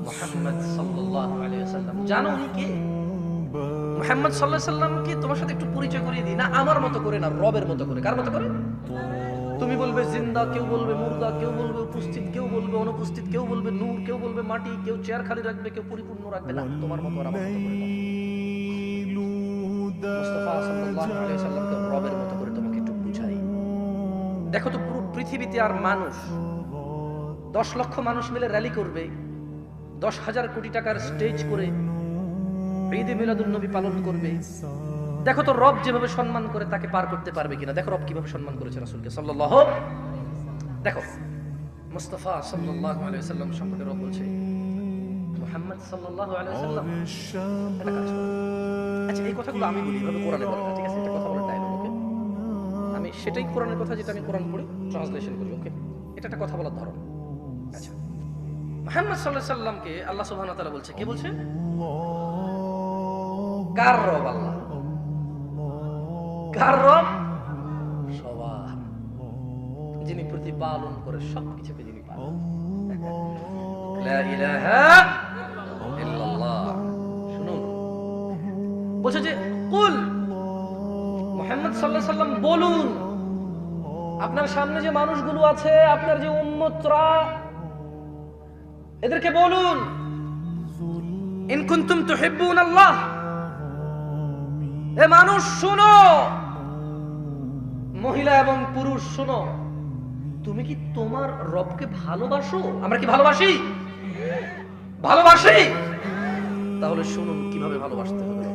মুহাম্মদ সাল্লাল্লাহু আলাইহি ওয়াসাল্লাম। জানো উনি কে? মুহাম্মদ সাল্লাল্লাহু আলাইহি ওয়াসাল্লামকে তোমার সাথে একটু পরিচয় করিয়ে দিই না, আমার মতো করে না, রবের মতো করে। কার মতো করে? তুমি বলবে জিন্দা, কেউ বলবে মুর্দা, কেউ বলবে উপস্থিত, কেউ বলবে অনুপস্থিত, কেউ বলবে নূর, কেউ বলবে মাটি, কেউ চেয়ার খালি রাখবে, কেউ পরিপূর্ণ রাখবে। না, তোমার মতো আর আমার মতো করে না। মুস্তাফা সাল্লাল্লাহু আলাইহি ওয়াসাল্লামকে রবের মতো করে তোমাকে একটু বুঝাই। দেখো তো পুরো পৃথিবীতে আর মানুষ 10 লক্ষ মানুষ মিলে র্যালি করবে, 10,000 কোটি টাকার স্টেজ করে ঈদে মিলাদুন নবী পালন করবে। দেখো তো রব যেভাবে সম্মান করে তাকে পার করতে পারবে কিনা। দেখো রব কিভাবে সম্মান করেছে রাসূলকে সাল্লাল্লাহু। দেখো মুস্তাফা সাল্লাল্লাহু আলাইহি ওয়াসাল্লাম সম্পর্কে রব বলছে, মুহাম্মদ সাল্লাল্লাহু আলাইহি ওয়াসাল্লাম এটা কাজ করে। আচ্ছা, এই কথাগুলো আমি বলি এভাবে কোরআনে বলে না, ঠিক আছে? এটা কথা বলার ডায়লগ, ওকে? আমি সেটাই কোরআনের কথা যেটা আমি কোরআন পড়ি ট্রান্সলেশন করি, ওকে? এটা একটা কথা বলার ধরন। আচ্ছা, মুহাম্মদ সাল্লাল্লাহু আলাইহি ওয়াসাল্লামকে আল্লাহ সুবহানাহু ওয়া তাআলা বলছে, কে বলছে? কার রব? আল্লাহ। কার রব? সবার, যিনি প্রতিপালন করে সবকিছুকে, যিনি পালন। লা ইলাহা ইল্লাল্লাহ। শুনুন, বলছে যে কুল, মুহাম্মদ সাল্লাল্লাহু আলাইহি ওয়াসাল্লাম বলুন, আপনার সামনে যে মানুষগুলো আছে, আপনার যে উম্মতরা, এদেরকে বলুন, ইন কুনতুম তুহিব্বুনাল্লাহ, এ মানুষ শুনো, মহিলা এবং পুরুষ শুনো, তুমি কি তোমার রবকে ভালোবাসো? আমরা কি ভালোবাসি? ভালোবাসি? তাহলে শুনুন কিভাবে ভালোবাসতে হবে।